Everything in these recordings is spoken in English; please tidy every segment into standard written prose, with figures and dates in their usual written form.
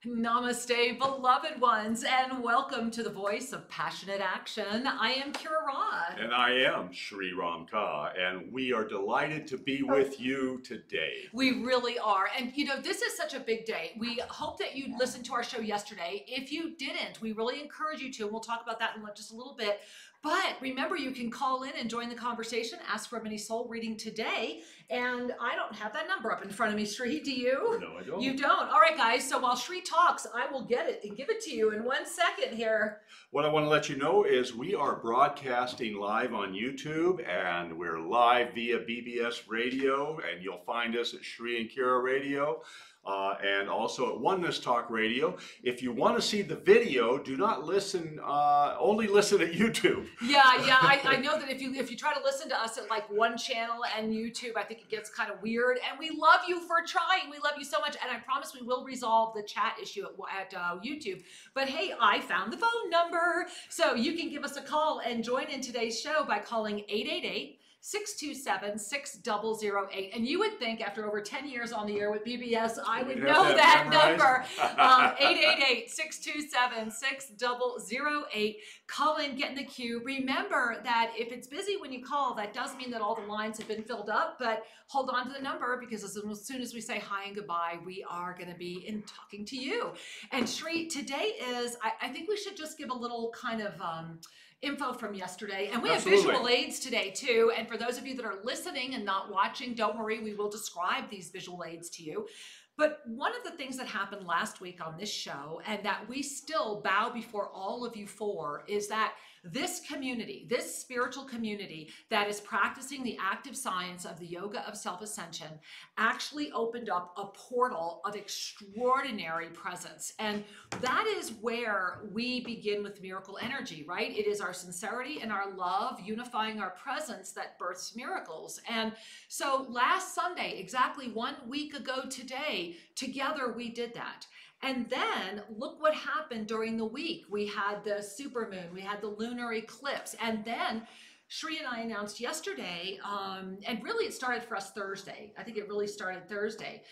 Namaste, beloved ones, and welcome to the voice of passionate action. I am Kira Rod. And I am Sri&Kira, and we are delighted to be with you today. We really are. And you know, this is such a big day. We hope that you listened to our show yesterday. If you didn't, we really encourage you to, and we'll talk about that in just a little bit. But remember, you can call in and join the conversation, ask for a mini soul reading today. And I don't have that number up in front of me, Sri, do you? No, I don't. You don't. All right, guys. So while Sri talks, I will get it and give it to you in 1 second here. What I want to let you know is we are broadcasting live on YouTube, and we're live via BBS Radio, and you'll find us at Sri&Kira Radio. And also at Oneness Talk Radio. If you want to see the video, do not listen, only listen at YouTube. Yeah, I know that if you try to listen to us at like one channel and YouTube, I think it gets kind of weird. And we love you for trying. We love you so much. And I promise we will resolve the chat issue at YouTube. But hey, I found the phone number. So you can give us a call and join in today's show by calling 888-627-6008. And you would think after over 10 years on the air with BBS, I would know that number. 888-627-6008. Call in, get in the queue. Remember that if it's busy when you call, that does mean that all the lines have been filled up, but hold on to the number because as soon as we say hi and goodbye, we are going to be in talking to you. And Sri, today is, I think we should just give a little kind of info from yesterday, and we have visual aids today too. And for those of you that are listening and not watching, don't worry, we will describe these visual aids to you. But one of the things that happened last week on this show, and that we still bow before all of you for, is that this community, this spiritual community that is practicing the active science of the yoga of self-ascension, actually opened up a portal of extraordinary presence. And that is where we begin with miracle energy, right? It is our sincerity and our love unifying our presence that births miracles. And so last Sunday, exactly 1 week ago today, together we did that. And then look what happened during the week. We had the supermoon, we had the lunar eclipse, and then Sri and I announced yesterday, and really it started for us Thursday. I think it really started Thursday.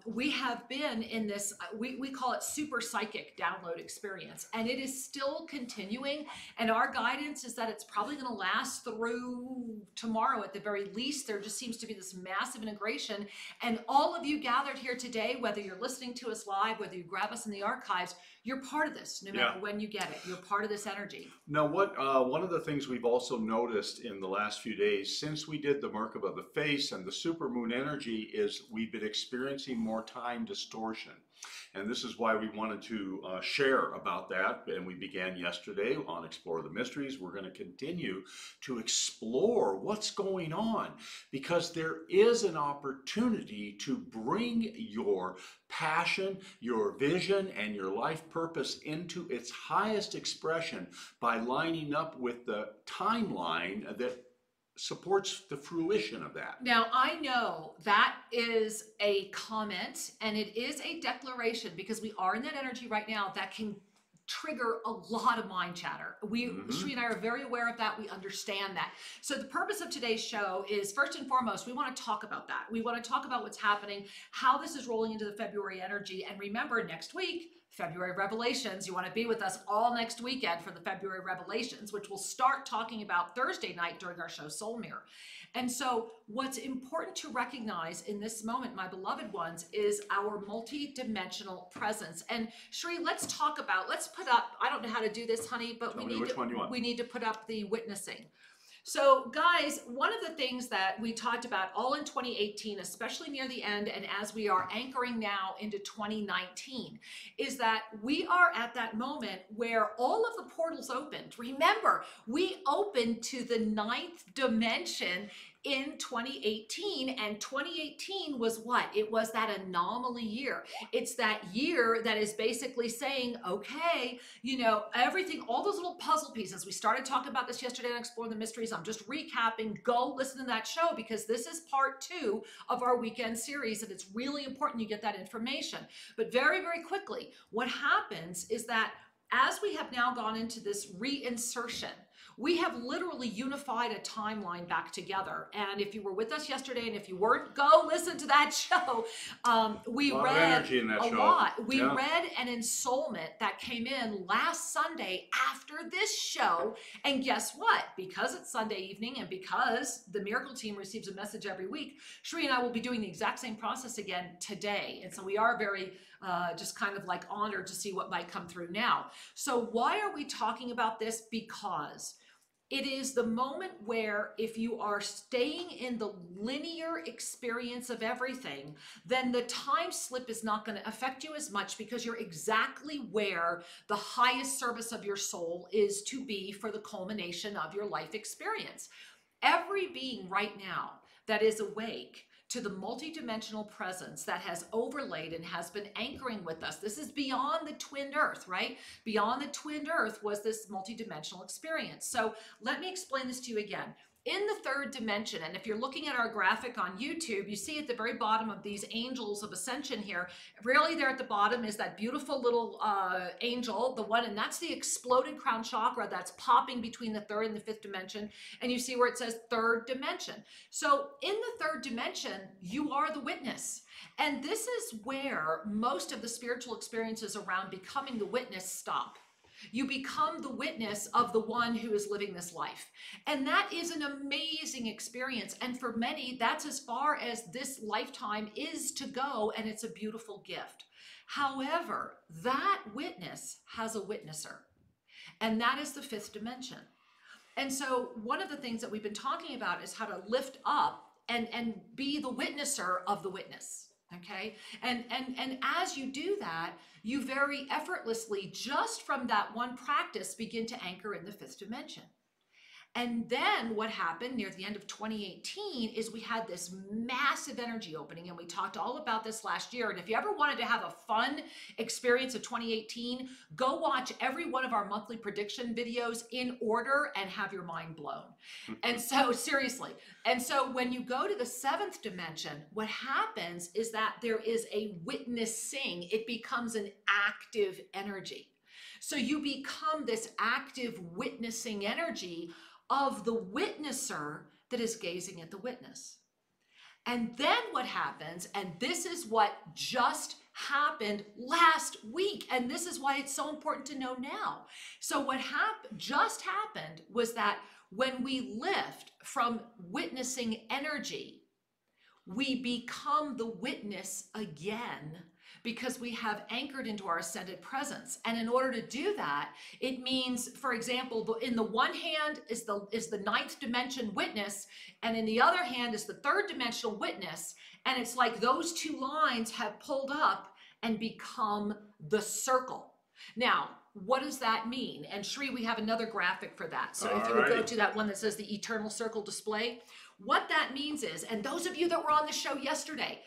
We have been in this, we call it super psychic download experience, and it is still continuing. And our guidance is that it's probably going to last through tomorrow at the very least. There just seems to be this massive integration. And all of you gathered here today, whether you're listening to us live, whether you grab us in the archives, you're part of this, no matter when you get it. You're part of this energy. Now, one of the things we've also noticed in the last few days, since we did the Merkabah, the face, and the supermoon energy, is we've been experiencing more time distortion. And this is why we wanted to share about that. And we began yesterday on Explore the Mysteries. We're going to continue to explore what's going on, because there is an opportunity to bring your passion, your vision, and your life purpose into its highest expression by lining up with the timeline that supports the fruition of that. Now, I know that is a comment and it is a declaration, because we are in that energy right now that can trigger a lot of mind chatter. Sri and I are very aware of that. We understand that. So the purpose of today's show is, first and foremost, we want to talk about that. We want to talk about what's happening, how this is rolling into the February energy. And remember, next week, February Revelations. You want to be with us all next weekend for the February Revelations, which we'll start talking about Thursday night during our show Soul Mirror. And so what's important to recognize in this moment, my beloved ones, is our multi-dimensional presence. And Sri, let's put up, I don't know how to do this, honey, but we need to put up the witnessing. So guys, one of the things that we talked about all in 2018, especially near the end, and as we are anchoring now into 2019, is that we are at that moment where all of the portals opened. Remember, we opened to the 9th dimension in 2018, and 2018 was what? It was that anomaly year. It's that year that is basically saying, okay, you know, everything, all those little puzzle pieces. We started talking about this yesterday on Explore the Mysteries. I'm just recapping. Go listen to that show, because this is part 2 of our weekend series, and it's really important you get that information. But very, very quickly, what happens is that as we have now gone into this reinsertion, We have literally unified a timeline back together. And if you were with us yesterday, and if you weren't, go listen to that show. We lot of read energy in that a show. lot. We Yeah. read an ensoulment that came in last Sunday after this show. And guess what? Because it's Sunday evening and because the Miracle Team receives a message every week, Sri and I will be doing the exact same process again today. And so we are very just kind of like honored to see what might come through now. So why are we talking about this? Because it is the moment where if you are staying in the linear experience of everything, then the time slip is not going to affect you as much because you're exactly where the highest service of your soul is to be for the culmination of your life experience. Every being right now that is awake to the multidimensional presence that has overlaid and has been anchoring with us. This is beyond the twinned earth, right? Beyond the twinned earth was this multidimensional experience. So let me explain this to you again. In the third dimension, and if you're looking at our graphic on YouTube, you see at the very bottom of these angels of ascension here, really there at the bottom is that beautiful little angel, the one, and that's the exploded crown chakra that's popping between the third and the fifth dimension. And you see where it says third dimension. So in the third dimension, you are the witness. And this is where most of the spiritual experiences around becoming the witness stop. You become the witness of the one who is living this life. And that is an amazing experience. And for many, that's as far as this lifetime is to go, and it's a beautiful gift. However, that witness has a witnesser, and that is the fifth dimension. And so one of the things that we've been talking about is how to lift up and be the witnesser of the witness. Okay. And as you do that, you very effortlessly, just from that one practice, begin to anchor in the fifth dimension. And then what happened near the end of 2018 is we had this massive energy opening, and we talked all about this last year. And if you ever wanted to have a fun experience of 2018, go watch every one of our monthly prediction videos in order and have your mind blown. And so seriously. And so when you go to the seventh dimension, what happens is that there is a witnessing. It becomes an active energy. So you become this active witnessing energy of the witnesser that is gazing at the witness. And then what happens, and this is what just happened last week, and this is why it's so important to know now. So what just happened was that when we lift from witnessing energy, we become the witness again, because we have anchored into our ascended presence. And in order to do that, it means, for example, in the one hand is the ninth dimension witness, and in the other hand is the third dimensional witness. And it's like those two lines have pulled up and become the circle. Now, what does that mean? And Sri, we have another graphic for that. So if you would go to that one that says the eternal circle display, what that means is, and those of you that were on the show yesterday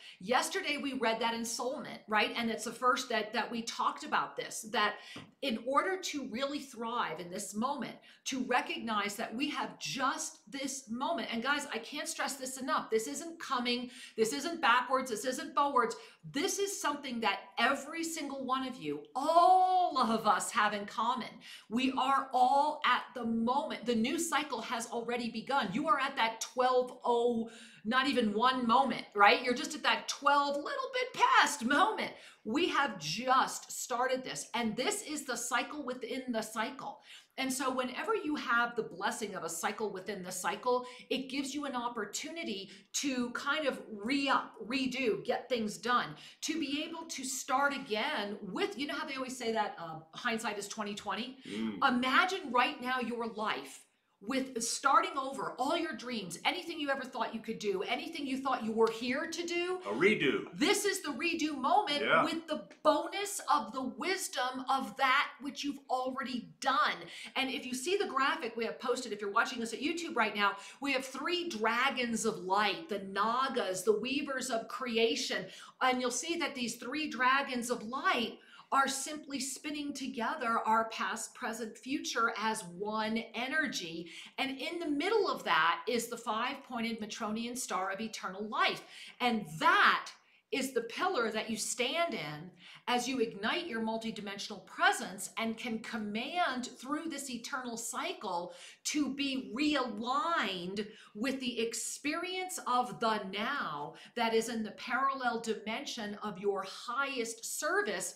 we read that ensoulment, right? And it's the first that we talked about this, that in order to really thrive in this moment, to recognize that we have just this moment. And guys, I can't stress this enough. This isn't coming. This isn't backwards. This isn't forwards. This is something that every single one of you, all of us have in common. We are all at the moment. The new cycle has already begun. You are at that 12:0, not even one moment, right? You're just at that 12 little bit past moment. We have just started this, and this is the cycle within the cycle. And so whenever you have the blessing of a cycle within the cycle, it gives you an opportunity to kind of re-up, redo, get things done, to be able to start again with, you know how they always say that hindsight is 20/20? Imagine right now your life with starting over, all your dreams, anything you ever thought you could do, anything you thought you were here to do. A redo. This is the redo moment with the bonus of the wisdom of that which you've already done. And if you see the graphic we have posted, if you're watching us at YouTube right now, we have 3 dragons of light, the Nagas, the weavers of creation. And you'll see that these 3 dragons of light are simply spinning together our past, present, future as one energy. And in the middle of that is the 5-pointed Matronian star of eternal life. And that is the pillar that you stand in as you ignite your multidimensional presence and can command through this eternal cycle to be realigned with the experience of the now that is in the parallel dimension of your highest service.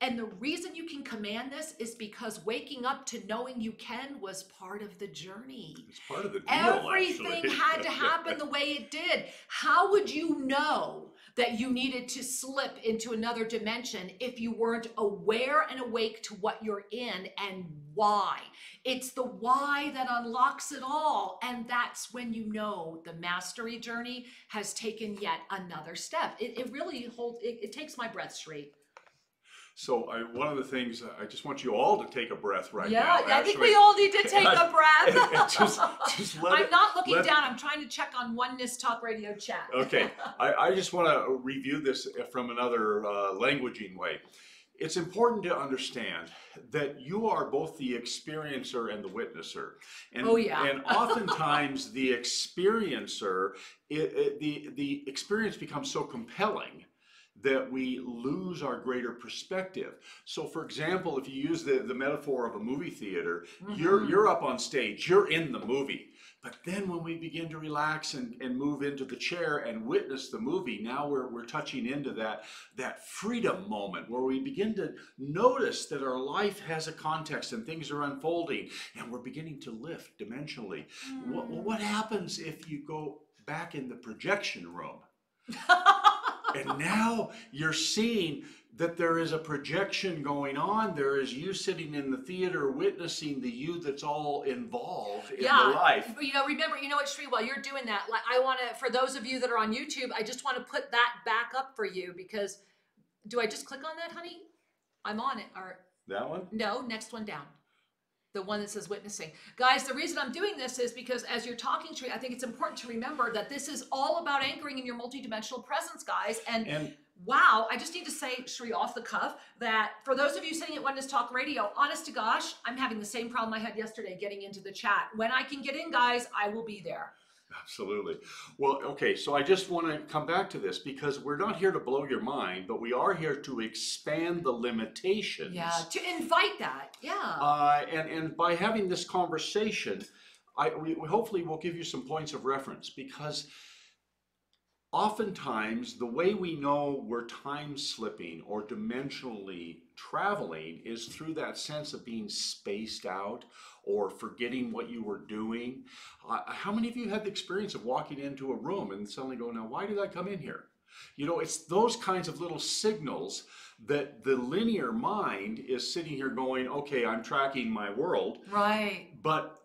And the reason you can command this is because waking up to knowing you can was part of the journey. It's part of the deal, Everything actually. had to happen the way it did. How would you know that you needed to slip into another dimension if you weren't aware and awake to what you're in and why? It's the why that unlocks it all. And that's when you know the mastery journey has taken yet another step. It really holds, it takes my breath, Sri. So one of the things, I just want you all to take a breath right now. Yeah, I think we all need to take a breath. And just let I'm not looking down. I'm trying to check on Oneness Talk Radio chat. Okay. I just want to review this from another languaging way. It's important to understand that you are both the experiencer and the witnesser. And, oh, yeah. And oftentimes the experiencer, the experience becomes so compelling that we lose our greater perspective. So for example, if you use the metaphor of a movie theater, you're up on stage, you're in the movie. But then when we begin to relax and move into the chair and witness the movie, now we're touching into that freedom moment where we begin to notice that our life has a context and things are unfolding and we're beginning to lift dimensionally. What happens if you go back in the projection room? And now you're seeing that there is a projection going on. There is you sitting in the theater witnessing the you that's all involved in the life. You know, remember, you know what, Sri, while you're doing that, like, I want to, for those of you that are on YouTube, I just want to put that back up for you because, do I just click on that, honey? I'm on it. Or that one? No, next one down. The one that says witnessing. Guys, the reason I'm doing this is because as you're talking, Sri, I think it's important to remember that this is all about anchoring in your multidimensional presence, guys. And wow, I just need to say, Sri, off the cuff, that for those of you sitting at Oneness Talk Radio, honest to gosh, I'm having the same problem I had yesterday getting into the chat. When I can get in, guys, I will be there. Absolutely. Well, okay, so I just want to come back to this because we're not here to blow your mind, but we are here to expand the limitations. Yeah, to invite that, yeah. And by having this conversation, we hopefully will give you some points of reference because oftentimes the way we know we're time slipping or dimensionally traveling is through that sense of being spaced out or forgetting what you were doing. How many of you had the experience of walking into a room and suddenly go, now why did I come in here? You know, it's those kinds of little signals that the linear mind is sitting here going, okay, I'm tracking my world. Right. But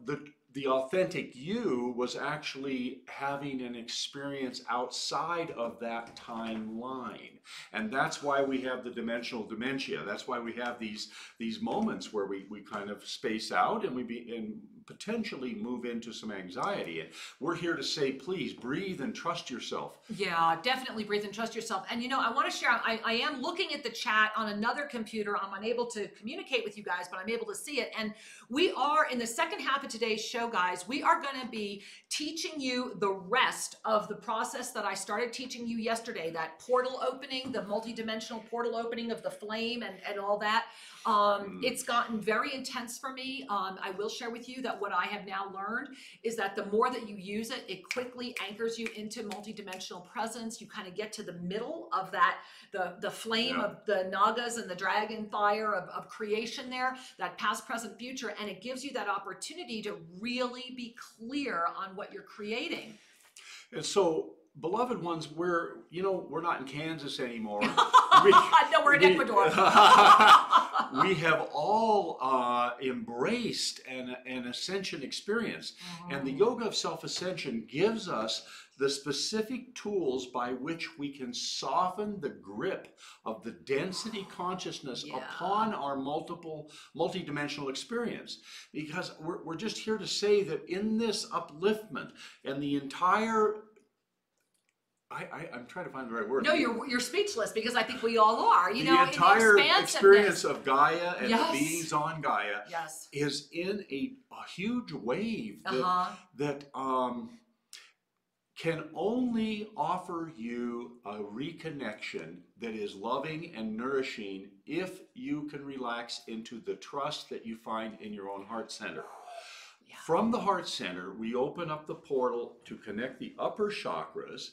the authentic you was actually having an experience outside of that timeline. And that's why we have the dimensional dementia. That's why we have these moments where we kind of space out and and potentially move into some anxiety. And we're here to say, please breathe and trust yourself. Yeah, definitely breathe and trust yourself. And you know, I want to share, I am looking at the chat on another computer. I'm unable to communicate with you guys, but I'm able to see it. And we are in the second half of today's show, guys, we are going to be teaching you the rest of the process that I started teaching you yesterday, that portal opening, the multidimensional portal opening of the flame and all that. It's gotten very intense for me. I will share with you that what I have now learned is that the more that you use it, it quickly anchors you into multidimensional presence. You kind of get to the middle of that, the flame of the Nagas and the dragon fire of creation there, that past, present, future, and it gives you that opportunity to really be clear on what you're creating. And so, beloved ones, we're not in Kansas anymore. No, we're in Ecuador. We have all embraced an ascension experience. And the yoga of self-ascension gives us the specific tools by which we can soften the grip of the density consciousness upon our multidimensional experience. Because we're just here to say that in this upliftment and the entire I'm trying to find the right word. No, you're speechless because I think we all are. You know, the entire the experience of Gaia and the beings on Gaia is in a huge wave that can only offer you a reconnection that is loving and nourishing if you can relax into the trust that you find in your own heart center. Yeah. From the heart center, we open up the portal to connect the upper chakras,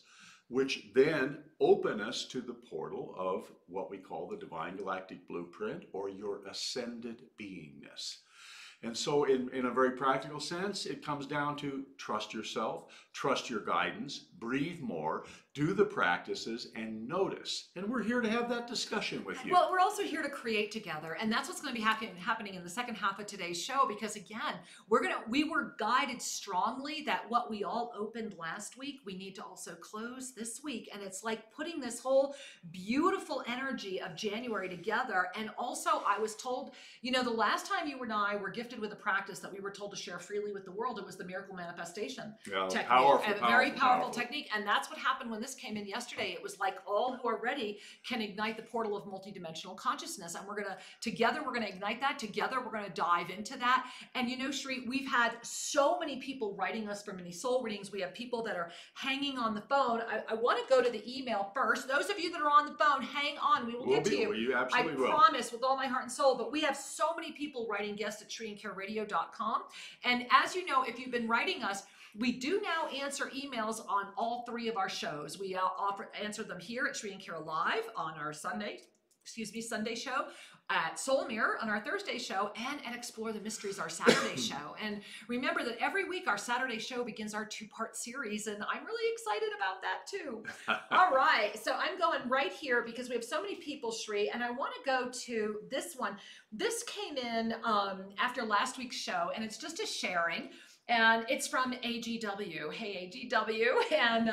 which then open us to the portal of what we call the Divine Galactic Blueprint, or your ascended beingness. And so in a very practical sense, it comes down to trust yourself, trust your guidance, breathe more, do the practices, and notice. And we're here to have that discussion with you. Well, we're also here to create together, and that's what's going to be happening in the second half of today's show, because again, we were guided strongly that what we all opened last week, we need to also close this week. And it's like putting this whole beautiful energy of January together. And also, I was told, you know, the last time you and I were gifted with a practice that we were told to share freely with the world, it was the miracle manifestation technique. Powerful, a very powerful technique. And that's what happened when this came in yesterday. It was like all who are ready can ignite the portal of multidimensional consciousness. And we're going to ignite that together. We're going to dive into that. And you know, Sri, we've had so many people writing us for mini soul readings. We have people that are hanging on the phone. I want to go to the email first. Those of you that are on the phone, hang on. We will get to you. You absolutely will. I promise with all my heart and soul. But we have so many people writing guests at Sri&Kira.com. And as you know, if you've been writing us, we do now answer emails on all three of our shows. We answer them here at Sri&Kira Live on our Sunday show, at Soul Mirror on our Thursday show, and at Explore the Mysteries, our Saturday show. And remember that every week our Saturday show begins our 2-part series, and I'm really excited about that too. All right, so I'm going right here because we have so many people, Sri, and I want to go to this one. This came in after last week's show, and it's just a sharing. And it's from AGW. Hey, AGW. And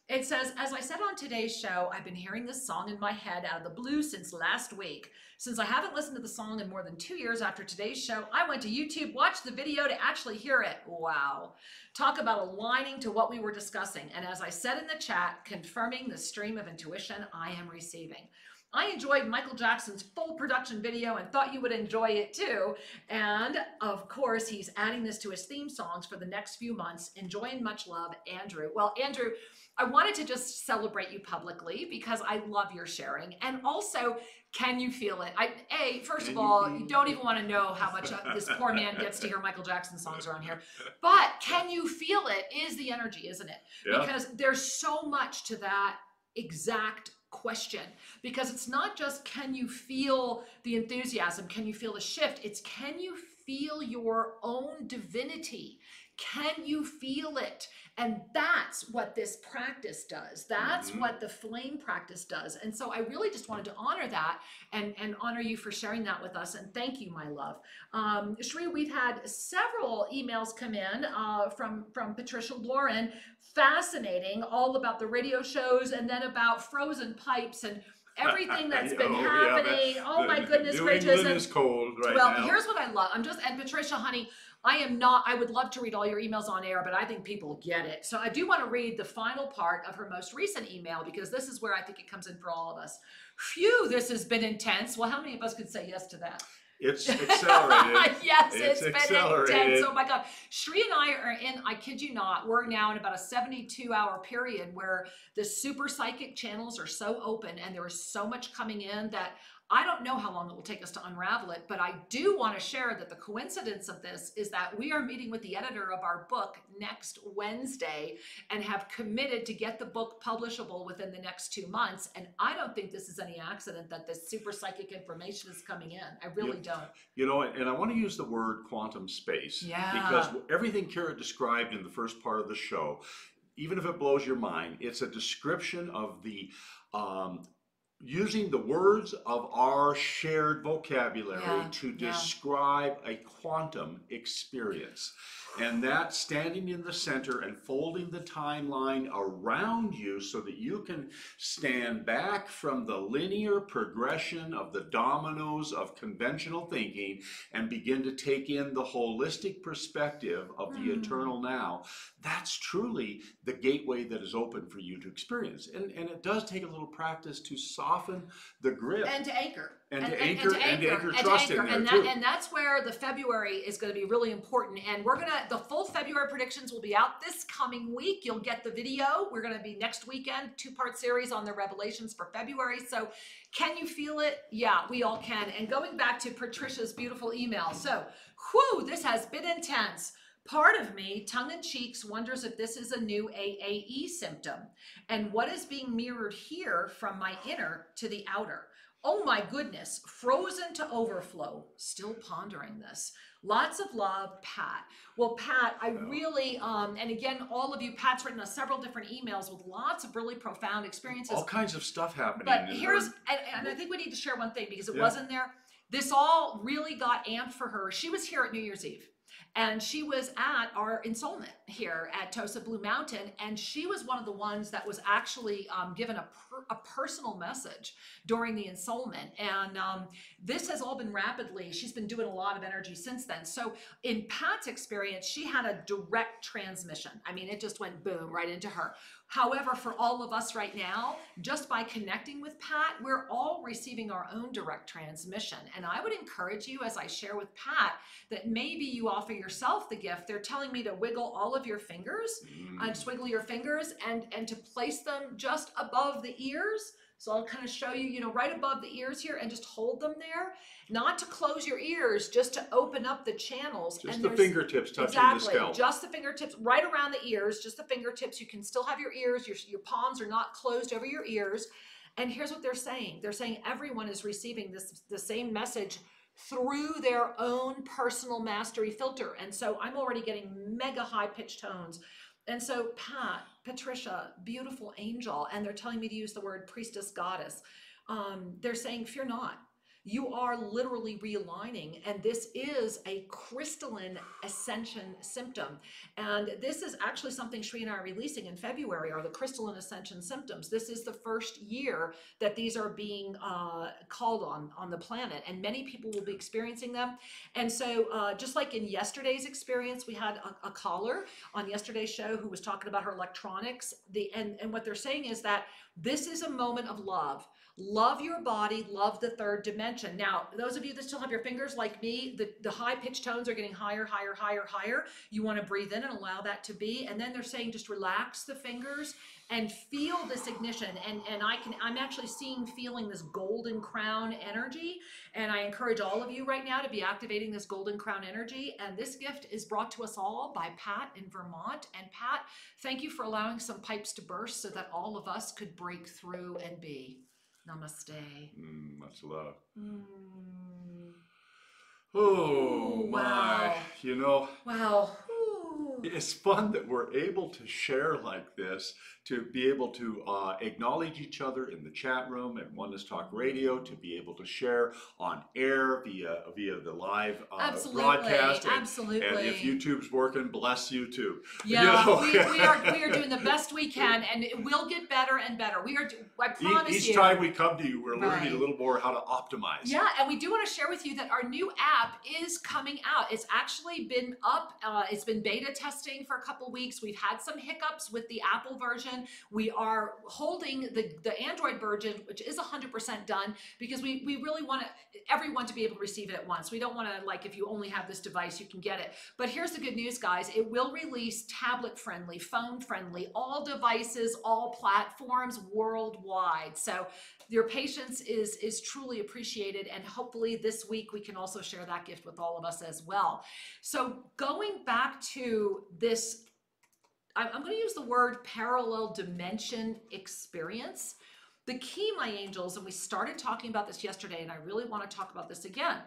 it says, as I said on today's show, I've been hearing this song in my head out of the blue since last week. Since I haven't listened to the song in more than 2 years after today's show, I went to YouTube, watched the video to actually hear it. Wow. Talk about aligning to what we were discussing. And as I said in the chat, confirming the stream of intuition I am receiving. I enjoyed Michael Jackson's full production video and thought you would enjoy it too. And of course, he's adding this to his theme songs for the next few months. Enjoy and much love, Andrew. Well, Andrew, I wanted to just celebrate you publicly because I love your sharing. And also, can you feel it? First of all, you don't even want to know how much this poor man gets to hear Michael Jackson songs around here. But can you feel it is the energy, isn't it? Yeah. Because there's so much to that exact question, because it's not just can you feel the enthusiasm, can you feel the shift, it's can you feel your own divinity, can you feel it? And that's what this practice does. That's what the flame practice does. And so I really just wanted to honor that and honor you for sharing that with us. And thank you, my love. Sri, we've had several emails come in from Patricia Lauren, fascinating, all about the radio shows and then about frozen pipes and everything that's been happening. Oh my goodness gracious. England is cold right now. Well, here's what I love. And Patricia, honey, I would love to read all your emails on air, but I think people get it. So I do want to read the final part of her most recent email, because this is where I think it comes in for all of us. Phew, this has been intense. Well, how many of us could say yes to that? It's accelerated. Yes, it's been intense. Oh my God. Sri and I are in, I kid you not, we're now in about a 72-hour period where the super psychic channels are so open and there is so much coming in that I don't know how long it will take us to unravel it, but I do want to share that the coincidence of this is that we are meeting with the editor of our book next Wednesday and have committed to get the book publishable within the next 2 months. And I don't think this is any accident that this super psychic information is coming in. I really don't. You know, and I want to use the word quantum space. Yeah. Because everything Kira described in the first part of the show, even if it blows your mind, it's a description of the using the words of our shared vocabulary to describe a quantum experience. And that standing in the center and folding the timeline around you so that you can stand back from the linear progression of the dominoes of conventional thinking and begin to take in the holistic perspective of the eternal now. That's truly the gateway that is open for you to experience. And it does take a little practice to soften the grip. And to anchor. And to anchor trust in there too. And that's where the February is going to be really important. And we're going to, the full February predictions will be out this coming week. You'll get the video. We're going to be next weekend, 2-part series on the revelations for February. So can you feel it? Yeah, we all can. And going back to Patricia's beautiful email. So, whew, this has been intense. Part of me, tongue-in-cheek, wonders if this is a new AAE symptom and what is being mirrored here from my inner to the outer. Oh my goodness, frozen to overflow, still pondering this. Lots of love, Pat. Well, Pat, I really, and again, all of you, Pat's written us several different emails with lots of really profound experiences. All kinds of stuff happening. But here's, and I think we need to share one thing because it wasn't there. This all really got amped for her. She was here at New Year's Eve. And she was at our ensoulment here at Tosa Blue Mountain, and she was one of the ones that was actually given a personal message during the ensoulment. And this has all been rapidly, she's been doing a lot of energy since then. So in Pat's experience, she had a direct transmission. I mean, it just went boom right into her. However, for all of us right now, just by connecting with Pat, we're all receiving our own direct transmission. And I would encourage you, as I share with Pat, that maybe you offer yourself the gift. They're telling me to wiggle all of your fingers, just wiggle your fingers and to place them just above the ears. So I'll kind of show you, you know, right above the ears here and just hold them there. Not to close your ears, just to open up the channels. Just and the fingertips touching the scalp. Just the fingertips right around the ears, just the fingertips. You can still have your ears, your palms are not closed over your ears. And here's what they're saying. They're saying everyone is receiving the same message through their own personal mastery filter. And so I'm already getting mega high pitched tones. And so Pat, Patricia, beautiful angel, and they're telling me to use the word priestess goddess. They're saying, fear not. You are literally realigning, and this is a crystalline ascension symptom. And this is actually something Sri and I are releasing in February, are the crystalline ascension symptoms. This is the first year that these are being called on the planet, and many people will be experiencing them. And so just like in yesterday's experience, we had a caller on yesterday's show who was talking about her electronics. And what they're saying is that this is a moment of love. Love your body, love the third dimension. Now, those of you that still have your fingers like me, the high-pitched tones are getting higher, higher, higher, higher. You want to breathe in and allow that to be. And then they're saying just relax the fingers and feel this ignition. And I'm actually feeling this golden crown energy. And I encourage all of you right now to be activating this golden crown energy. And this gift is brought to us all by Pat in Vermont. And Pat, thank you for allowing some pipes to burst so that all of us could break through and be. Namaste. Much love. Oh, wow. my. You know. Wow. It's fun that we're able to share like this, to be able to acknowledge each other in the chat room at Oneness Talk Radio, to be able to share on air via the live broadcast. Absolutely. And if YouTube's working, bless YouTube. Yeah, you know? we are doing the best we can, and it will get better and better. I promise you. Each time we come to you, we're learning a little more how to optimize. Yeah, and we do want to share with you that our new app is coming out. It's actually been up. It's been beta testing for a couple weeks. We've had some hiccups with the Apple version. We are holding the Android version, which is 100% done, because we really want everyone to be able to receive it at once. We don't want to, like, if you only have this device, you can get it. But here's the good news, guys. It will release tablet-friendly, phone-friendly, all devices, all platforms worldwide. So your patience is truly appreciated, and hopefully this week we can also share that gift with all of us as well. So going back to this, I'm going to use the word parallel dimension experience. The key, my angels, and we started talking about this yesterday, and I really want to talk about this again.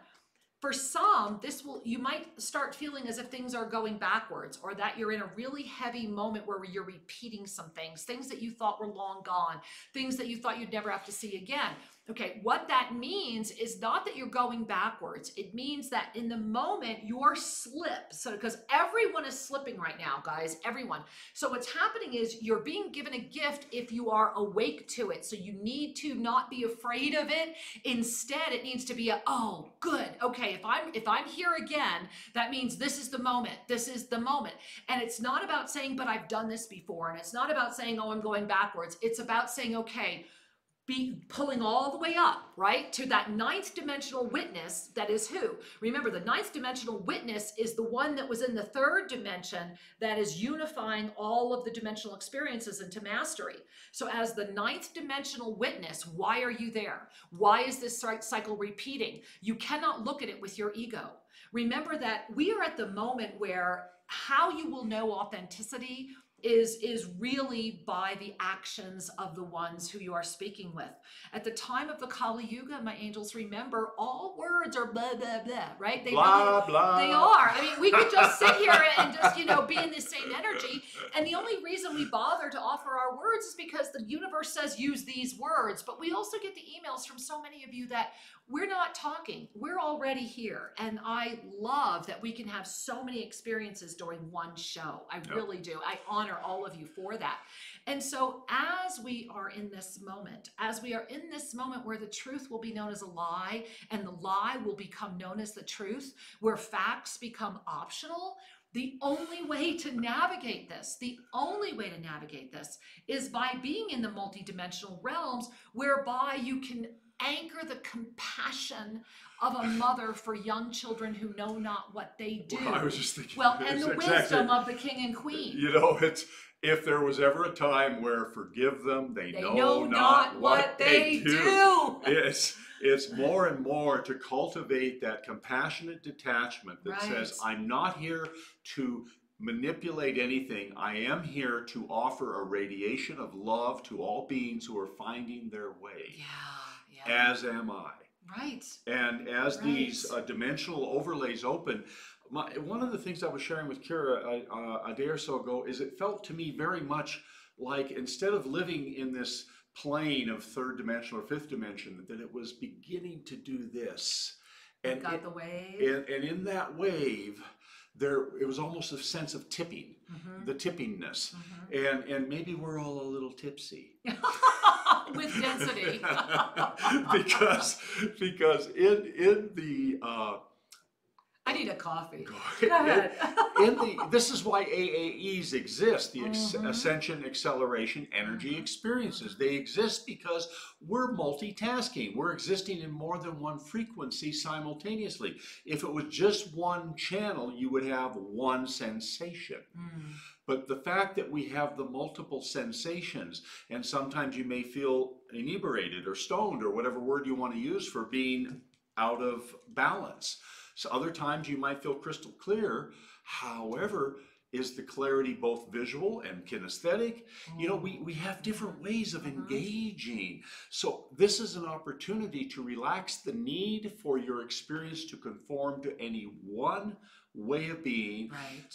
For some, you might start feeling as if things are going backwards, or that you're in a really heavy moment where you're repeating some things that you thought were long gone, things that you thought you'd never have to see again. Okay, what that means is not that you're going backwards. It means that in the moment you're slip. So, because everyone is slipping right now, guys, everyone. So what's happening is you're being given a gift if you are awake to it. So you need to not be afraid of it. Instead, it needs to be oh, good. Okay, if I'm here again, that means this is the moment. This is the moment. And it's not about saying, but I've done this before. And it's not about saying, oh, I'm going backwards. It's about saying, okay, be pulling all the way up, right, to that ninth dimensional witness that is who? Remember, the ninth dimensional witness is the one that was in the third dimension that is unifying all of the dimensional experiences into mastery. So as the ninth dimensional witness, why are you there? Why is this cycle repeating? You cannot look at it with your ego. Remember that we are at the moment where how you will know authenticity is really by the actions of the ones who you are speaking with. At the time of the Kali Yuga, my angels, remember, all words are blah, blah, blah, right? They blah, really, blah. They are. I mean, we could just sit here and just, you know, be in the same energy. And the only reason we bother to offer our words is because the universe says use these words. But we also get the emails from so many of you that we're not talking. We're already here. And I love that we can have so many experiences during one show. I really do. I honor all of you for that. And so as we are in this moment, where the truth will be known as a lie and the lie will become known as the truth, where facts become optional, the only way to navigate this is by being in the multidimensional realms, whereby you can anchor the compassion of a mother for young children who know not what they do. Well, I was just thinking. Well, and the wisdom of the king and queen. You know, it's, if there was ever a time where forgive them, they know not what they do. It's more and more to cultivate that compassionate detachment that says, I'm not here to manipulate anything. I am here to offer a radiation of love to all beings who are finding their way. As am I. Right. And as these dimensional overlays open, one of the things I was sharing with Kira a day or so ago is it felt to me very much like, instead of living in this plane of third dimension or fifth dimension, that it was beginning to do this. And got the wave. And in that wave, it was almost a sense of tipping, the tippingness. And maybe we're all a little tipsy. With density. because in the I need a coffee. Go ahead. This is why AAEs exist, the Ascension Acceleration Energy Experiences. They exist because we're multitasking. We're existing in more than one frequency simultaneously. If it was just one channel, you would have one sensation. But the fact that we have the multiple sensations, and sometimes you may feel inebriated or stoned or whatever word you want to use for being out of balance. So other times you might feel crystal clear. However, is the clarity both visual and kinesthetic? You know, we have different ways of engaging. So this is an opportunity to relax the need for your experience to conform to any one way of being.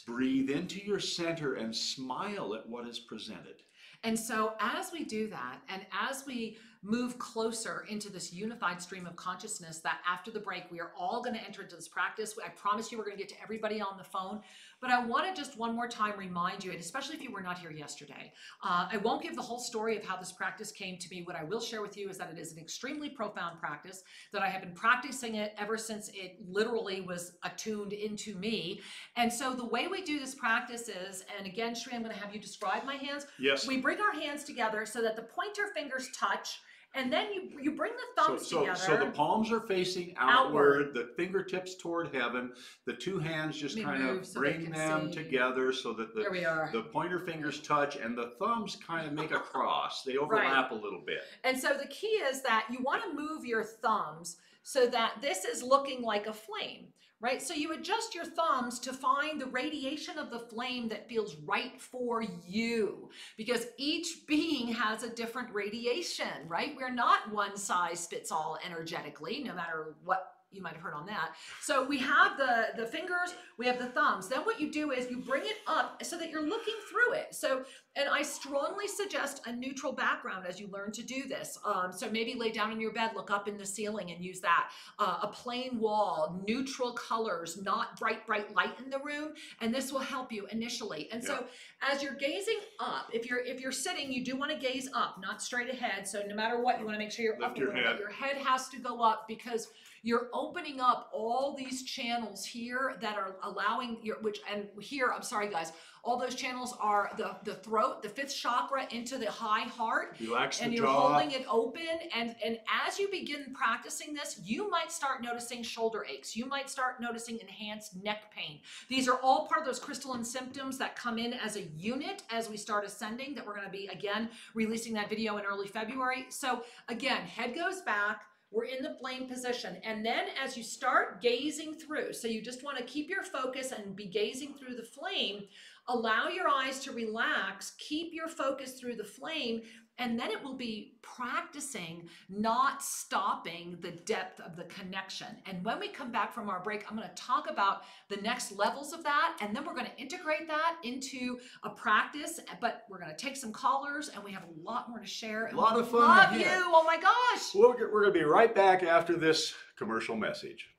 Breathe into your center and smile at what is presented. And so as we do that, and as we move closer into this unified stream of consciousness, that after the break, we are all going to enter into this practice. I promise you we're going to get to everybody on the phone, but I want to just one more time remind you, and especially if you were not here yesterday, I won't give the whole story of how this practice came to me. What I will share with you is that it is an extremely profound practice, that I have been practicing it ever since it literally was attuned into me. And so the way we do this practice is, and again, Sri, I'm going to have you describe my hands. Yes. We bring our hands together so that the pointer fingers touch, and then you bring the thumbs together. So the palms are facing outward, the fingertips toward heaven, the two hands just kind of bring them together so that the pointer fingers touch, and the thumbs kind of make a cross. They overlap a little bit. And so the key is that you want to move your thumbs so that this is looking like a flame. Right? So you adjust your thumbs to find the radiation of the flame that feels right for you, because each being has a different radiation, right? We're not one size fits all energetically, no matter what you might have heard on that. So we have the fingers, we have the thumbs. Then what you do is you bring it up so that you're looking through it. So, and I strongly suggest a neutral background as you learn to do this. So maybe lay down in your bed, look up in the ceiling and use that. A plain wall, neutral colors, not bright light in the room. And this will help you initially. And so as you're gazing up, if you're sitting, you do want to gaze up, not straight ahead. So no matter what, you want to make sure you're up a little bit. Your head has to go up, because you're opening up all these channels here that are allowing your, and here, I'm sorry guys, all those channels are the throat, the fifth chakra into the high heart. Relax the and you're jaw. holding it open. And as you begin practicing this, you might start noticing shoulder aches. You might start noticing enhanced neck pain. These are all part of those crystalline symptoms that come in as a unit as we start ascending, that we're going to be, again, releasing that video in early February. So again, head goes back. We're in the flame position. And then as you start gazing through, so you just want to keep your focus and be gazing through the flame, allow your eyes to relax, keep your focus through the flame, and then it will be practicing not stopping the depth of the connection. And when we come back from our break, I'm going to talk about the next levels of that, and then we're going to integrate that into a practice, but we're going to take some callers, and we have a lot more to share. A lot of fun Love ahead. you. Oh my gosh. We're going to be right back after this commercial message.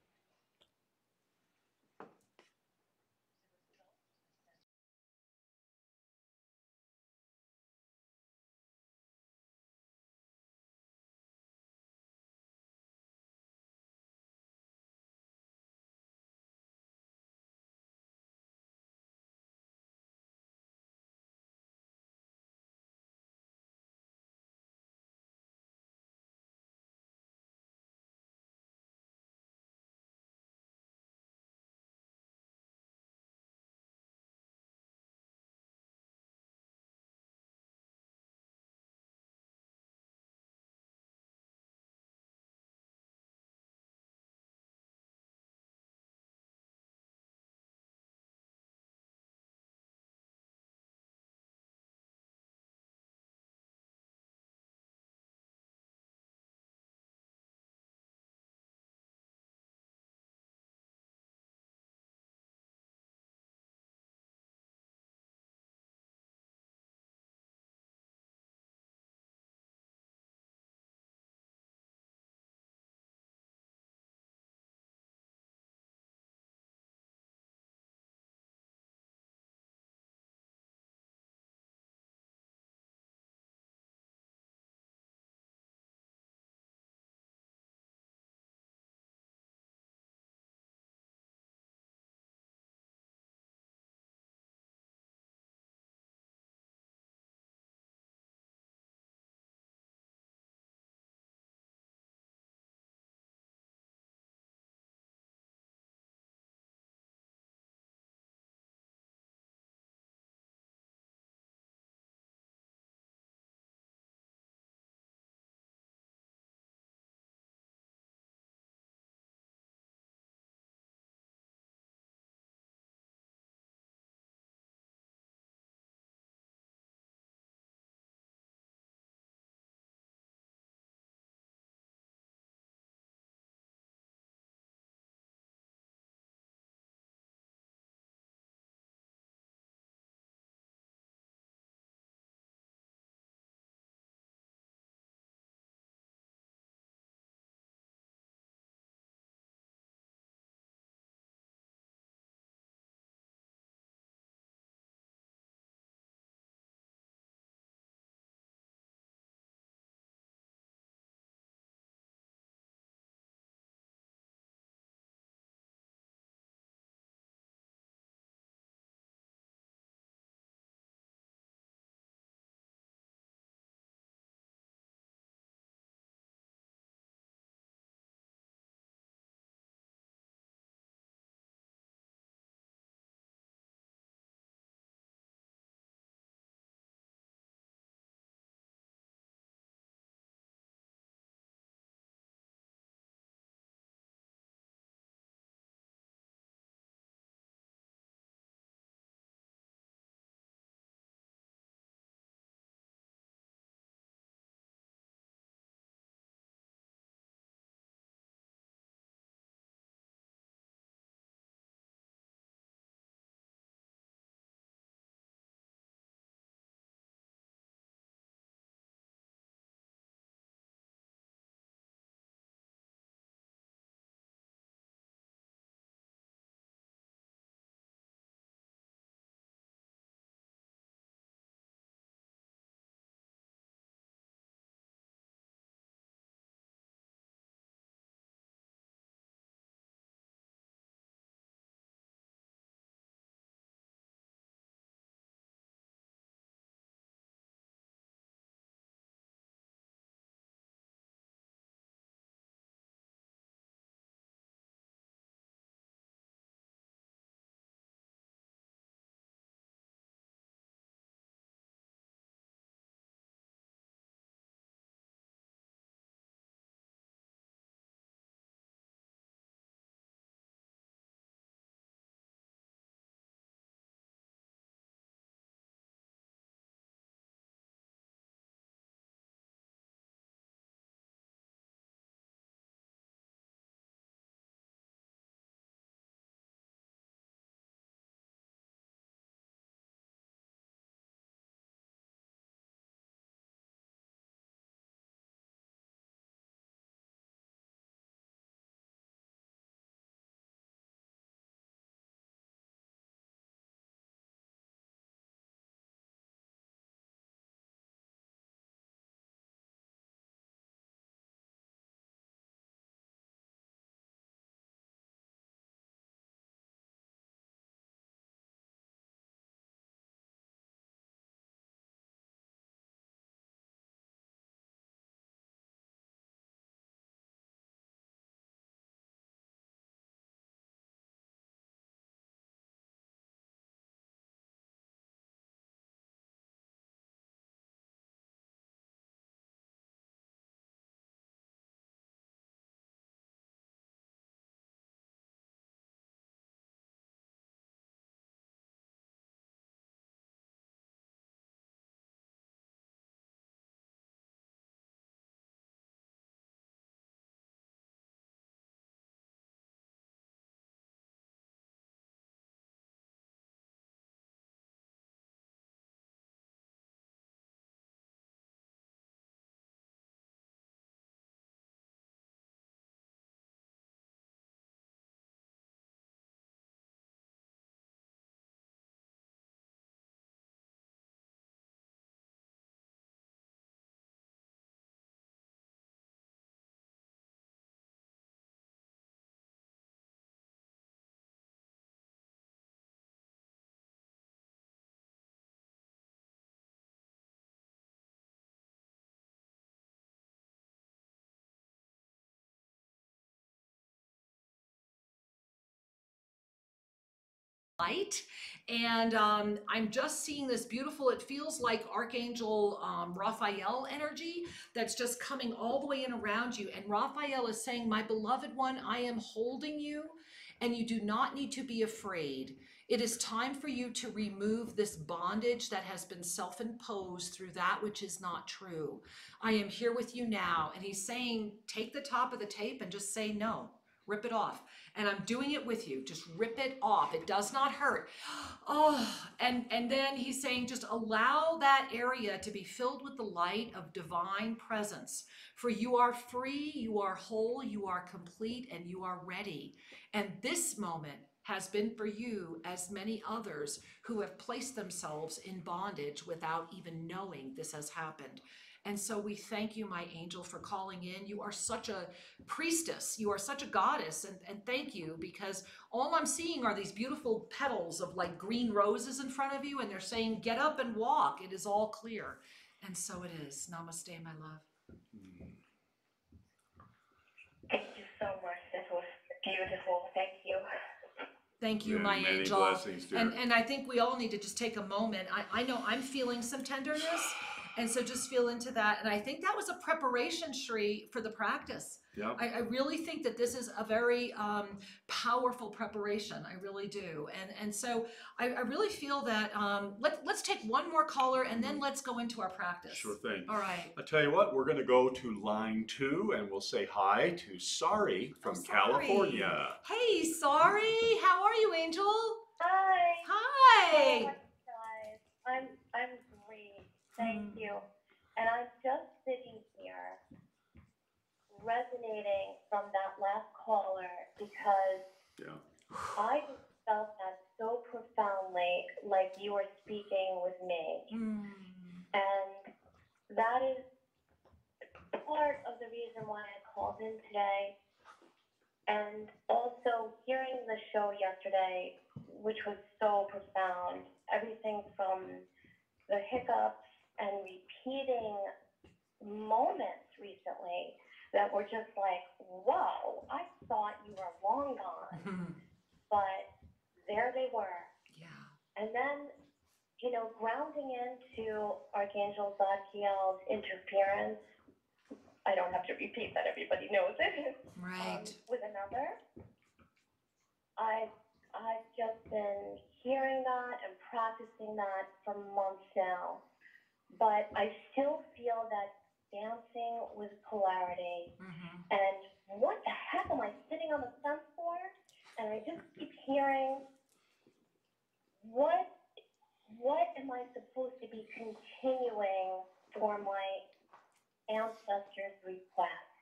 light. And I'm just seeing this beautiful, it feels like Archangel Raphael energy that's just coming all the way in around you. And Raphael is saying, my beloved one, I am holding you, and you do not need to be afraid. It is time for you to remove this bondage that has been self-imposed through that which is not true. I am here with you now. And he's saying, take the top of the tape and just say no. Rip it off. And I'm doing it with you. Just rip it off. It does not hurt. Oh, and then he's saying, just allow that area to be filled with the light of divine presence. For you are free, you are whole, you are complete, and you are ready. And this moment has been for you as many others who have placed themselves in bondage without even knowing this has happened. And so we thank you, my angel, for calling in. You are such a priestess. You are such a goddess. And thank you, because all I'm seeing are these beautiful petals of like green roses in front of you. And they're saying, get up and walk. It is all clear. And so it is. Namaste, my love. Thank you so much. This was beautiful. Thank you. Thank you, my many angel. Blessings, dear. And I think we all need to just take a moment. I know I'm feeling some tenderness. And so just feel into that. And I think that was a preparation, Sri, for the practice. Yeah. I really think that this is a very powerful preparation. I really do. And so I really feel that let's take one more caller and then let's go into our practice. Sure thing. All right. I'll tell you what, we're going to go to line 2 and we'll say hi to Sari from California. Hey, Sari. How are you, Angel? Hi. Hi. How are you guys? I'm great. Thank you. And I'm just sitting here resonating from that last caller because I just felt that so profoundly, like you were speaking with me. And that is part of the reason why I called in today. And also hearing the show yesterday, which was so profound, everything from the hiccups and repeating moments recently that were just like, whoa, I thought you were long gone, but there they were. Yeah. And then, you know, grounding into Archangel Zadkiel's interference, I don't have to repeat that, everybody knows it. Right. With another, I've just been hearing that and practicing that for months now. But I still feel that dancing with polarity. And what the heck am I sitting on the fence for? And I just keep hearing, what am I supposed to be continuing for my ancestors' request?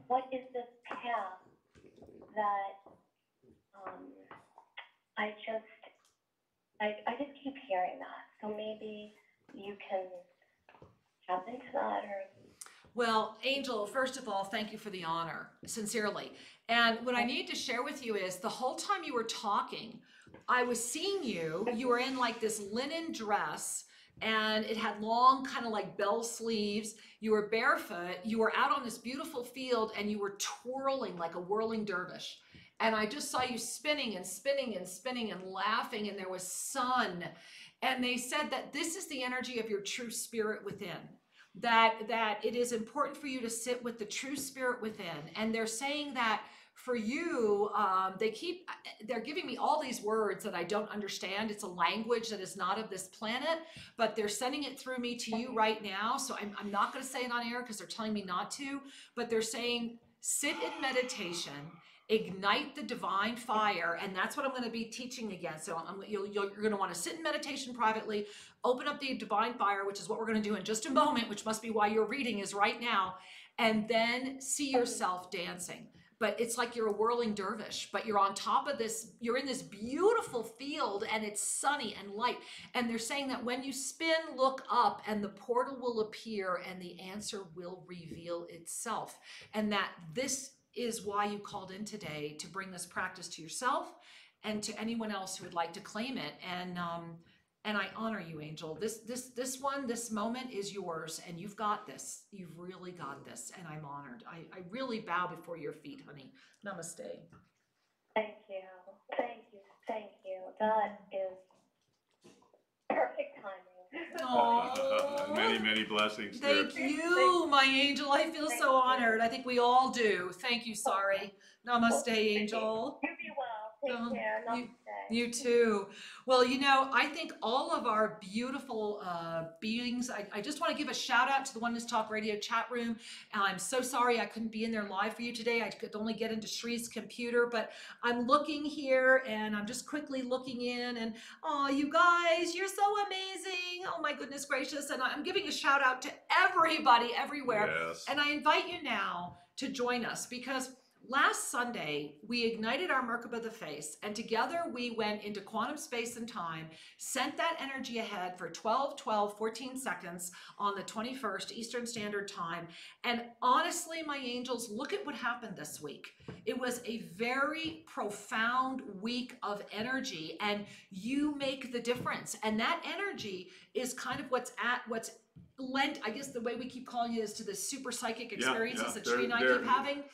What is this path that I just keep hearing that. So maybe you can tap into that. Or well, Angel, first of all, thank you for the honor, sincerely. And what I need to share with you is the whole time you were talking, I was seeing you were in like this linen dress and it had long kind of like bell sleeves. You were barefoot, you were out on this beautiful field and you were twirling like a whirling dervish. And I just saw you spinning and spinning and spinning and laughing, and there was sun. And they said that this is the energy of your true spirit within. That it is important for you to sit with the true spirit within. And they're saying that for you, they're giving me all these words that I don't understand. It's a language that is not of this planet, but they're sending it through me to you right now. So I'm not going to say it on air because they're telling me not to, but they're saying sit in meditation, ignite the divine fire, and that's what I'm going to be teaching again. So you're going to want to sit in meditation privately, open up the divine fire, which is what we're going to do in just a moment, which must be why your reading is right now, and then see yourself dancing. But it's like you're a whirling dervish, but you're on top of this, you're in this beautiful field and it's sunny and light. And they're saying that when you spin, look up and the portal will appear and the answer will reveal itself. And that this is why you called in today, to bring this practice to yourself and to anyone else who would like to claim it. And I honor you, Angel. This moment is yours, and you've got this. You've really got this, and I'm honored. I really bow before your feet, honey. Namaste. thank you. Thank you Thank you. That is perfect timing. Oh, Many, many blessings. thank Dear. you, my angel. I feel so honored. I think we all do. Thank you, Sari. Namaste, angel. You be well. Take care. Namaste. You too. Well, you know, I think all of our beautiful beings, I just want to give a shout out to the Oneness Talk Radio chat room. I'm so sorry I couldn't be in there live for you today. I could only get into Shri's computer, but I'm looking here and I'm just quickly looking in and, oh, you guys, you're so amazing. Oh my goodness gracious. And I'm giving a shout out to everybody everywhere. Yes. And I invite you now to join us because last Sunday, we ignited our Merkabah the face, and together we went into quantum space and time, sent that energy ahead for 14 seconds on the 21st Eastern Standard Time. And honestly, my angels, look at what happened this week. It was a very profound week of energy, and you make the difference. And that energy is kind of what's lent, I guess the way we keep calling it is to the super psychic experiences that Sri and I keep having.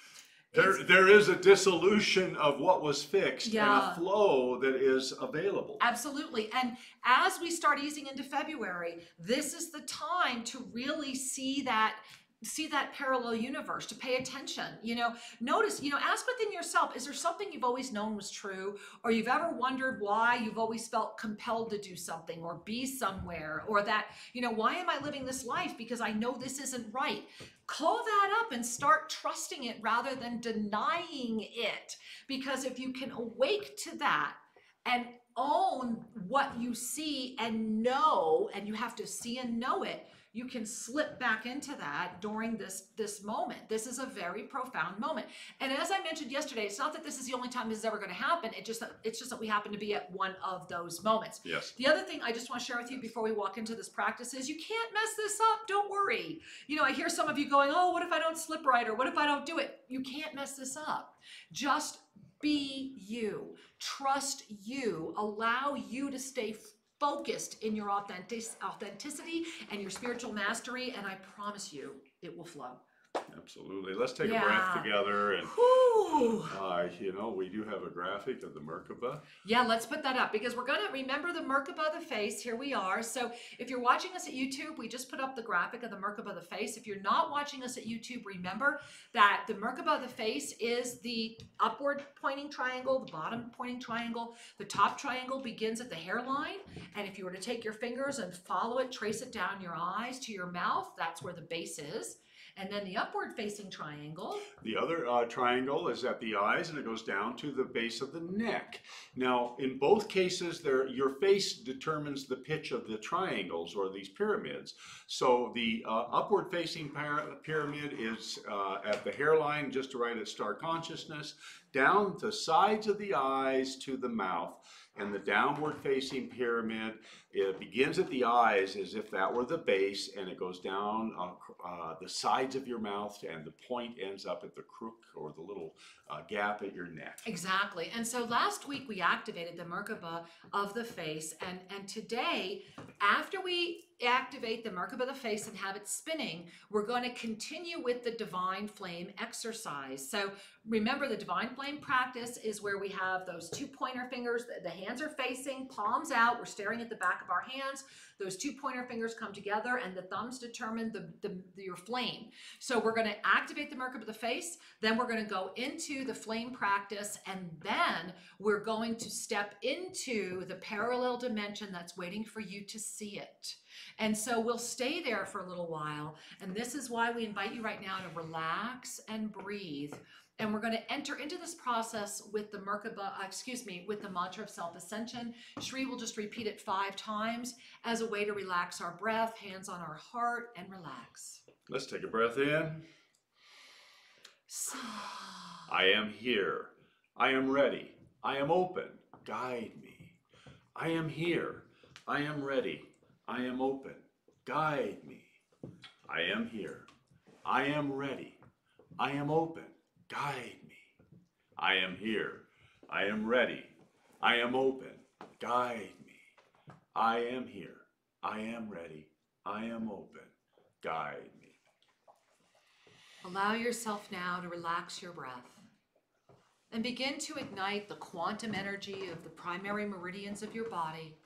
There is a dissolution of what was fixed and a flow that is available. Absolutely. And as we start easing into February, this is the time to really see that parallel universe, to pay attention. You know, notice, you know, ask within yourself, is there something you've always known was true, or you've ever wondered why you've always felt compelled to do something or be somewhere, or that, you know, why am I living this life because I know this isn't right? Call that up and start trusting it rather than denying it. Because if you can awake to that and own what you see and know, and you have to see and know it, you can slip back into that during this moment. This is a very profound moment. And as I mentioned yesterday, it's not that this is the only time this is ever going to happen. It's just that we happen to be at one of those moments. Yes. The other thing I just want to share with you before we walk into this practice is you can't mess this up. Don't worry. You know, I hear some of you going, oh, what if I don't slip right? Or what if I don't do it? You can't mess this up. Just be you. Trust you. Allow you to stay focused in your authenticity and your spiritual mastery, and I promise you it will flow. Absolutely. Let's take a breath together. And you know, we do have a graphic of the Merkabah. Yeah, let's put that up because we're going to remember the Merkabah the face. Here we are. So if you're watching us at YouTube, we just put up the graphic of the Merkabah the face. If you're not watching us at YouTube, remember that the Merkabah the face is the upward pointing triangle, the bottom pointing triangle. The top triangle begins at the hairline. And if you were to take your fingers and follow it, trace it down your eyes to your mouth, that's where the base is. And then the upward facing triangle. The other triangle is at the eyes and it goes down to the base of the neck. Now, in both cases, your face determines the pitch of the triangles or these pyramids. So the upward facing pyramid is at the hairline, just right at star consciousness, down the sides of the eyes to the mouth. And the downward facing pyramid, it begins at the eyes as if that were the base, and it goes down the sides of your mouth, and the point ends up at the crook or the little gap at your neck. Exactly. And so last week we activated the Merkabah of the face, and today, after we activate the Merkabah of the face and have it spinning, we're going to continue with the divine flame exercise. So remember, the divine flame practice is where we have those two pointer fingers, the hands are facing, palms out, we're staring at the back of our hands, those two pointer fingers come together and the thumbs determine your flame. So we're going to activate the Merkabah of the face, then we're going to go into the flame practice, and then we're going to step into the parallel dimension that's waiting for you to see it. And so we'll stay there for a little while. And this is why we invite you right now to relax and breathe. And we're going to enter into this process with the Merkabah, with the mantra of self-ascension. Sri will just repeat it 5 times as a way to relax our breath, hands on our heart, and relax. Let's take a breath in. I am here. I am ready. I am open. Guide me. I am here. I am ready. I am open. Guide me. I am here. I am ready. I am open. Guide me. I am here. I am ready. I am open. Guide me. I am here. I am ready. I am open. Guide me. Allow yourself now to relax your breath. and begin to ignite the quantum energy of the primary meridians of your body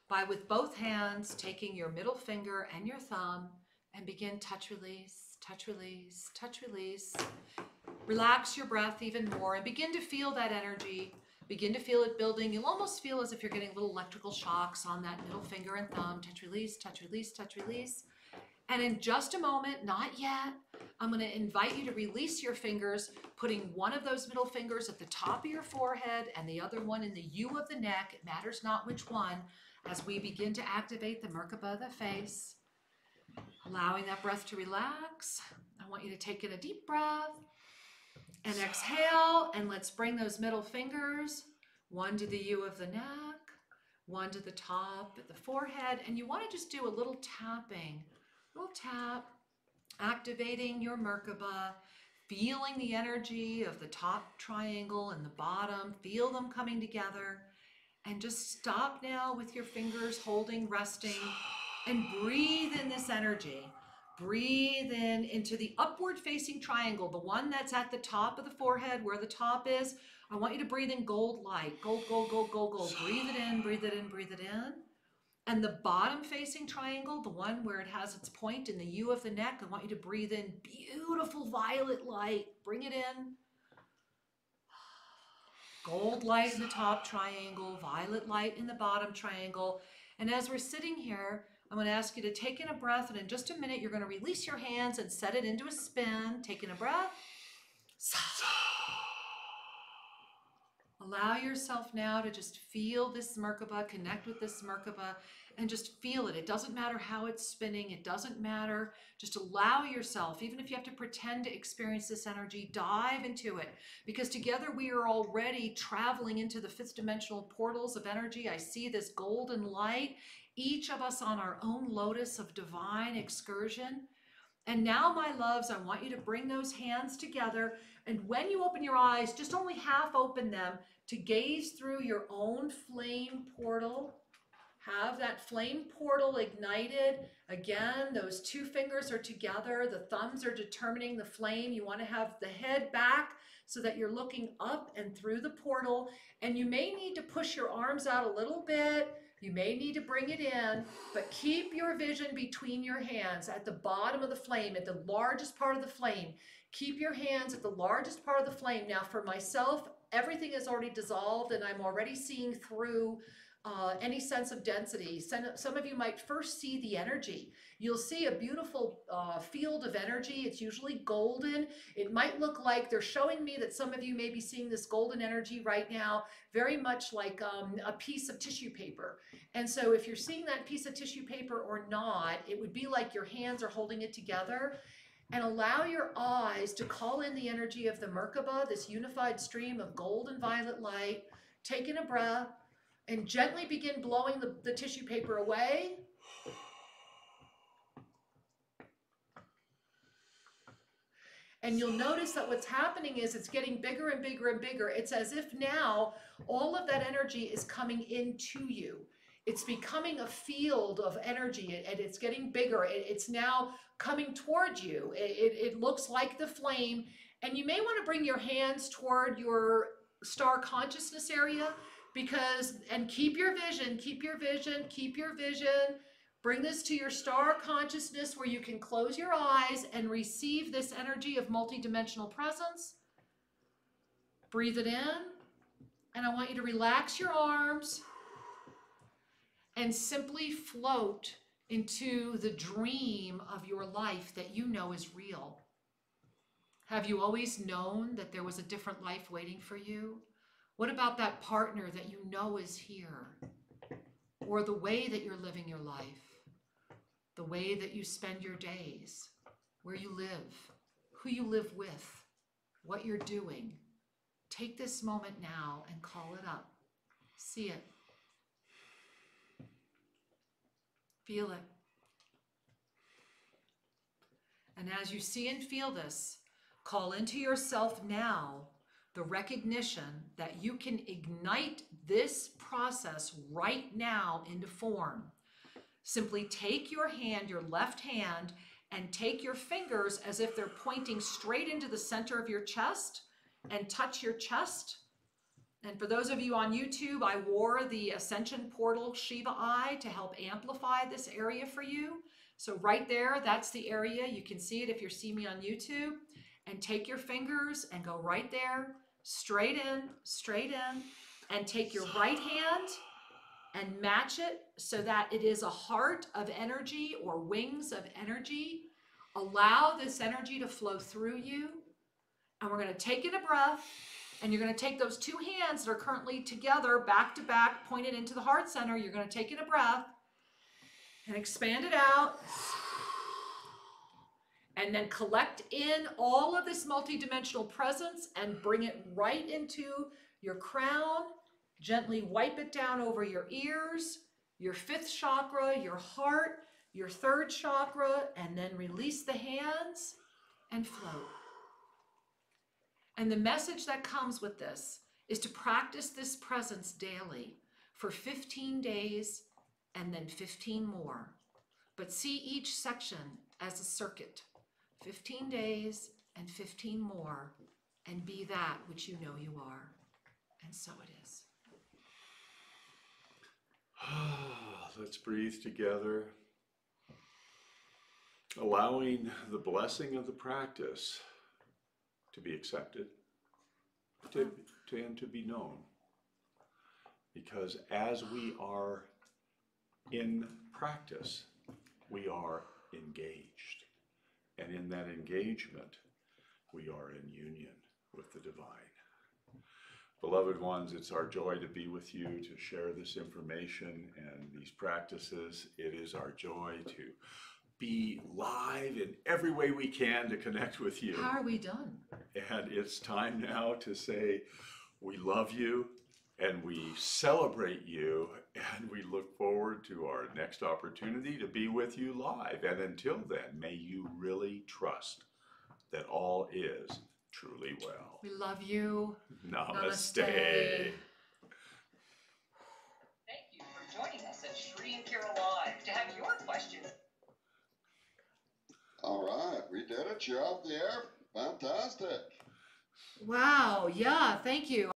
by, with both hands, taking your middle finger and your thumb and begin touch release, touch release, touch release. Relax your breath even more and begin to feel that energy. Begin to feel it building. You'll almost feel as if you're getting little electrical shocks on that middle finger and thumb. Touch release, touch release, touch release. And in just a moment, not yet, I'm going to invite you to release your fingers, putting one of those middle fingers at the top of your forehead and the other one in the U of the neck. It matters not which one, as we begin to activate the Merkabah of the face. Allowing that breath to relax. I want you to take in a deep breath and exhale, and let's bring those middle fingers, one to the U of the neck, one to the top at the forehead, and you want to just do a little tapping, little tap, activating your Merkabah, feeling the energy of the top triangle and the bottom, feel them coming together, and just stop now with your fingers holding, resting, and breathe in this energy. Breathe in into the upward facing triangle, the one that's at the top of the forehead where the top is. I want you to breathe in gold light, gold, gold, gold, gold, gold. Breathe it in, breathe it in, breathe it in. And the bottom facing triangle, the one where it has its point in the U of the neck, I want you to breathe in beautiful violet light. Bring it in. Gold light in the top triangle, violet light in the bottom triangle. And as we're sitting here, I'm going to ask you to take in a breath, and in just a minute, you're going to release your hands and set it into a spin. Take in a breath. Allow yourself now to just feel this Merkabah, connect with this Merkabah, and just feel it. It doesn't matter how it's spinning. It doesn't matter. Just allow yourself, even if you have to pretend to experience this energy, dive into it. Because together we are already traveling into the fifth dimensional portals of energy. I see this golden light, each of us on our own lotus of divine excursion. And now, my loves, I want you to bring those hands together. And when you open your eyes, just only half open them to gaze through your own flame portal. Have that flame portal ignited. Again, those two fingers are together. The thumbs are determining the flame. You want to have the head back so that you're looking up and through the portal. And you may need to push your arms out a little bit. You may need to bring it in, but keep your vision between your hands at the bottom of the flame, at the largest part of the flame. Keep your hands at the largest part of the flame. Now for myself, everything is already dissolved and I'm already seeing through any sense of density. Some of you might first see the energy. You'll see a beautiful field of energy. It's usually golden. It might look like they're showing me that some of you may be seeing this golden energy right now, very much like a piece of tissue paper. And so if you're seeing that piece of tissue paper or not, it would be like your hands are holding it together. And allow your eyes to call in the energy of the Merkabah, this unified stream of gold and violet light. Take in a breath and gently begin blowing the tissue paper away. And you'll notice that what's happening is it's getting bigger and bigger and bigger. It's as if now all of that energy is coming into you. It's becoming a field of energy and it's getting bigger. It's now coming toward you. It looks like the flame. And you may want to bring your hands toward your star consciousness area and keep your vision, keep your vision, keep your vision. Bring this to your star consciousness where you can close your eyes and receive this energy of multidimensional presence. Breathe it in. And I want you to relax your arms and simply float into the dream of your life that you know is real. Have you always known that there was a different life waiting for you? What about that partner that you know is here? Or the way that you're living your life? The way that you spend your days? Where you live? Who you live with? What you're doing? Take this moment now and call it up. See it. Feel it. And as you see and feel this, call into yourself now the recognition that you can ignite this process right now into form. Simply take your hand, your left hand, and take your fingers as if they're pointing straight into the center of your chest and touch your chest. And for those of you on YouTube, I wore the Ascension Portal Shiva Eye to help amplify this area for you. So right there, that's the area. You can see it if you see me on YouTube. And take your fingers and go right there, straight in, and take your right hand and match it so that it is a heart of energy or wings of energy. Allow this energy to flow through you. And we're going to take in a breath. And you're going to take those two hands that are currently together, back to back, pointed into the heart center. You're going to take in a breath and expand it out. And then collect in all of this multidimensional presence and bring it right into your crown. Gently wipe it down over your ears, your 5th chakra, your heart, your 3rd chakra, and then release the hands and float. And the message that comes with this is to practice this presence daily for 15 days and then 15 more. But see each section as a circuit. 15 days and 15 more, and be that which you know you are. And so it is. Let's breathe together, allowing the blessing of the practice to be accepted and to be known. Because as we are in practice, we are engaged. And in that engagement, we are in union with the divine. Beloved ones, it's our joy to be with you, to share this information and these practices. It is our joy to be live in every way we can to connect with you. How are we done? And it's time now to say we love you and we celebrate you, and we look forward to our next opportunity to be with you live. And until then, may you really trust that all is truly well. We love you. Namaste. Namaste. Thank you for joining us at Sri&Kira Live to have your questions. All right, we did it. You're out there. Fantastic. Wow, yeah, thank you.